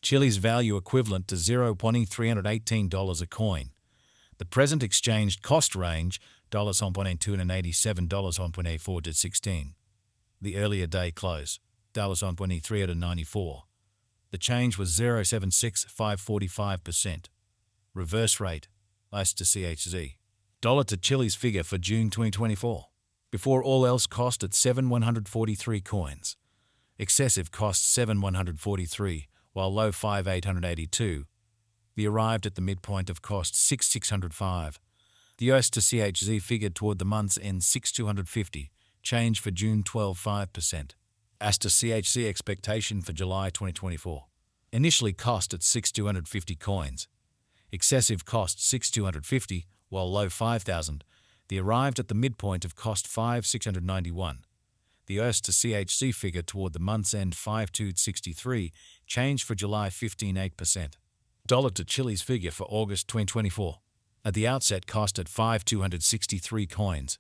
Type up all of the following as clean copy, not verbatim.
Chiliz value equivalent to $0.318 a coin. The present exchanged cost range $1.287 to 16. The earlier day close $1.394. The change was 0.76545%. Reverse rate ICE to CHZ. Dollar to Chiliz figure for June 2024. Before all else cost at 7,143 coins. Excessive cost 7,143, while low 5,882. The arrived at the midpoint of cost 6,605. The US to CHZ figure toward the month's end 6,250. Change for June 12.5%. As to CHZ expectation for July 2024. Initially cost at 6,250 coins. Excessive cost 6,250, while low 5,000. The arrived at the midpoint of cost 5,691. The US to CHZ figure toward the month's end 5,263. Change for July 15.8%. Dollar to Chiliz figure for August 2024. At the outset cost at 5,263 coins.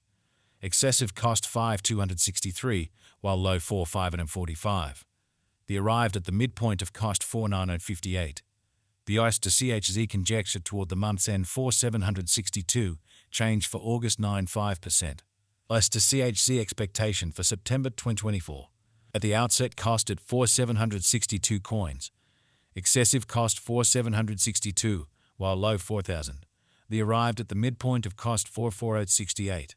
Excessive cost 5,263, while low 4,545. The arrived at the midpoint of cost 4,958. The ICE to CHZ conjecture toward the month's end 4,762, change for August 9.5%. ICE to CHZ expectation for September 2024. At the outset cost at 4,762 coins. Excessive cost 4,762, while low 4,000. The arrived at the midpoint of cost 4,468.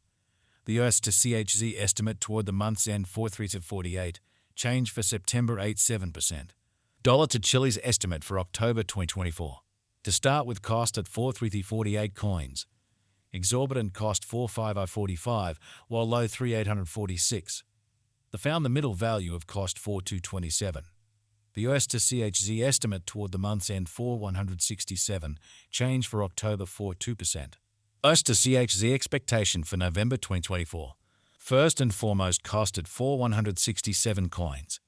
The US to CHZ estimate toward the month's end 4,348, change for September 8.7%. Dollar to Chiliz estimate for October 2024. To start with cost at 4,348 coins. Exorbitant cost 4,545, while low 3,846. The found the middle value of cost 4,227. The US to CHZ estimate toward the month's end 4,167, change for October 4.2%. US to CHZ expectation for November 2024. First and foremost cost at 4,167 coins.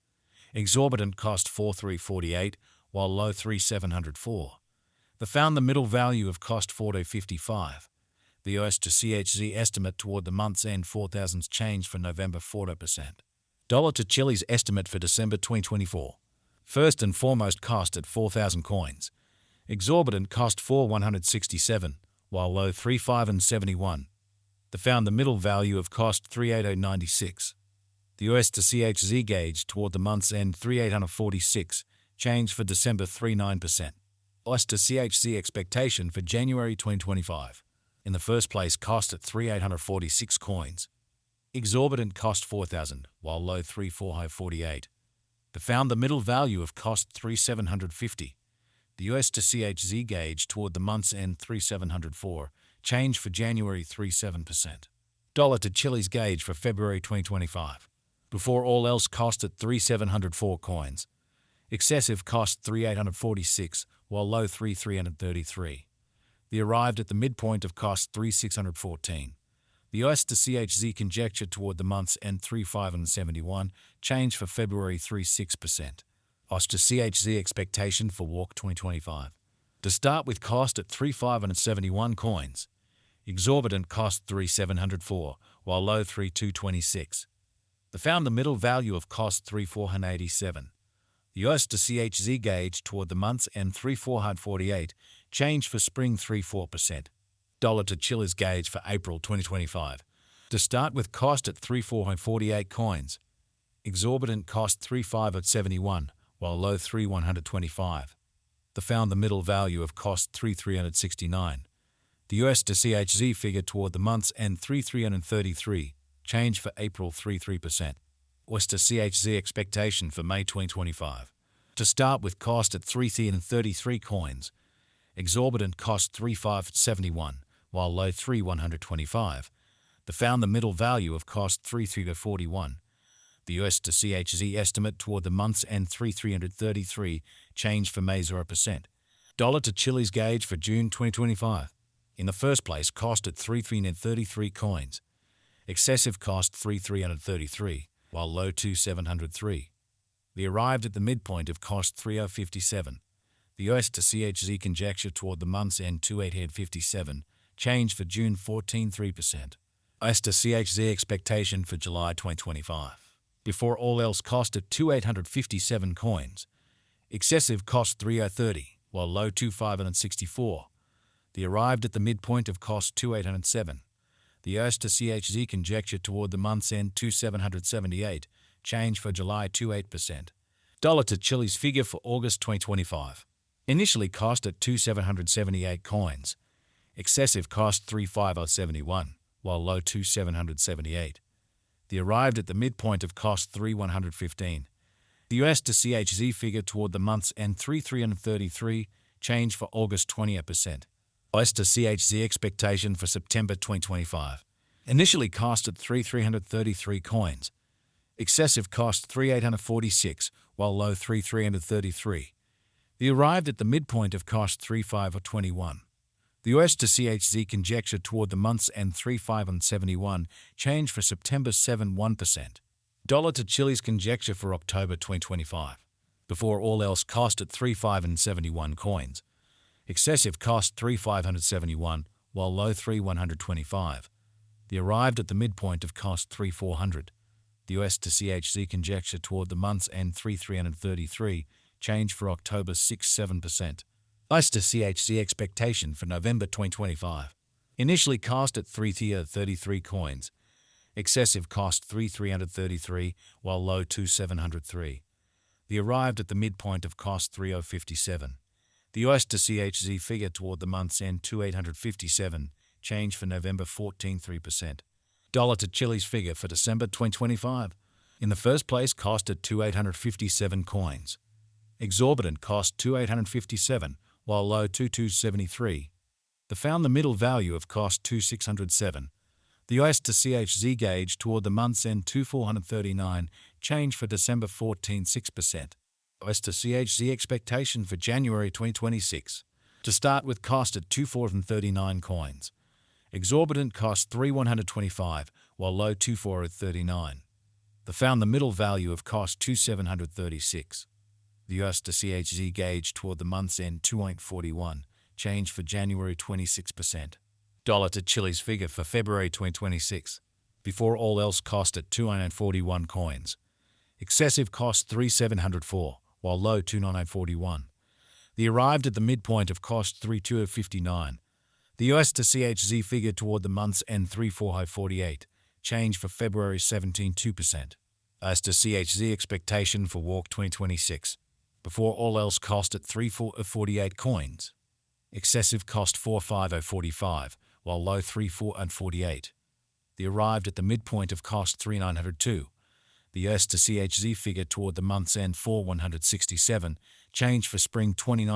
Exorbitant cost 4,348, while low 3,704. The found the middle value of cost 4,255. The US to CHZ estimate toward the month's end 4,000 change for November 4%. Dollar to Chiliz estimate for December 2024. First and foremost cost at 4,000 coins. Exorbitant cost 4,167, while low 3,571. The found the middle value of cost 3,8096. The US to CHZ gauge toward the month's end 3,846, change for December 3.9%. US to CHZ expectation for January 2025. In the first place cost at 3,846 coins. Exorbitant cost 4,000, while low 3,448. The found the middle value of cost 3,750. The US to CHZ gauge toward the month's end 3,704, change for January 3.7%. Dollar to Chiliz gauge for February 2025. Before all else cost at 3,704 coins. Excessive cost 3,846, while low 3,333. The arrived at the midpoint of cost 3,614. The US to CHZ conjecture toward the month's end 3,571, change for February 3.6%. US to CHZ expectation for Walk 2025. To start with cost at 3,571 coins. Exorbitant cost 3,704, while low 3,226. The found the middle value of cost 3,487. The US to CHZ gauge toward the month's end 3,448, change for spring 3.4%. Dollar to Chiliz gauge for April 2025. To start with cost at 3,448 coins. Exorbitant cost 3,571, while low 3,125. The found the middle value of cost 3,369. The US to CHZ figure toward the month's end 3,333, change for April 3.3%. US to CHZ expectation for May 2025. To start with cost at 3,033 coins. Exorbitant cost 3,571, while low 3,125. The found the middle value of cost 3,341. The US to CHZ estimate toward the month's end 3,333, change for May 0%. Dollar to Chiliz gauge for June 2025. In the first place cost at 3,333 coins. Excessive cost 3,333, while low 2,703. The arrived at the midpoint of cost 3,057. The US to CHZ conjecture toward the month's end 2,857, change for June 14.3%. US to CHZ expectation for July 2025. Before all else cost at 2,857 coins. Excessive cost 3030, while low 2564. The arrived at the midpoint of cost 2807. The US to CHZ conjecture toward the month's end 2778, change for July 28%. Dollar to Chilliz figure for August 2025. Initially cost at 2778 coins. Excessive cost 35071, while low 2778. The arrived at the midpoint of cost 3115. The US to CHZ figure toward the month's end 3333, change for August 20%. US to CHZ expectation for September 2025. Initially cost at 333 coins. Excessive cost 3846, while low 3333. The arrived at the midpoint of cost 3521. The US to CHZ conjecture toward the month's end 3571, change for September 71%. Dollar to Chilliz conjecture for October 2025. Before all else cost at 3571 coins. Excessive cost 3571, while low 3125. The arrived at the midpoint of cost 3400. The US to CHZ conjecture toward the month's end 3333, change for October 6-7%. US to CHZ expectation for November 2025. Initially cost at 3333 coins. Excessive cost 3333, while low 2703. The arrived at the midpoint of cost 3057. The US to CHZ figure toward the month's end 2857, change for November 14.3%. Dollar to Chilliz figure for December 2025. In the first place cost at 2857 coins. Exorbitant cost 2857, while low 2273. The found the middle value of cost 2607. The US to CHZ gauge toward the month's end 2439, change for December 14.6%. US to CHZ expectation for January 2026. To start with cost at 2439 coins. Exorbitant cost 3125, while low 2439. The found the middle value of cost 2736. The US to CHZ gauge toward the month's end 2841, change for January 26%. Dollar to Chilliz figure for February 2026. Before all else cost at 2941 coins. Excessive cost 3704, while low 29941. The arrived at the midpoint of cost 3259. The US to CHZ figure toward the month's end 34048, change for February 17.2%. US to CHZ expectation for Walk 2026. Before all else cost at 3448 coins. Excessive cost 45045, while low 3448. The arrived at the midpoint of cost 3902. The US to CHZ figure toward the month's end 4167, change for spring 29.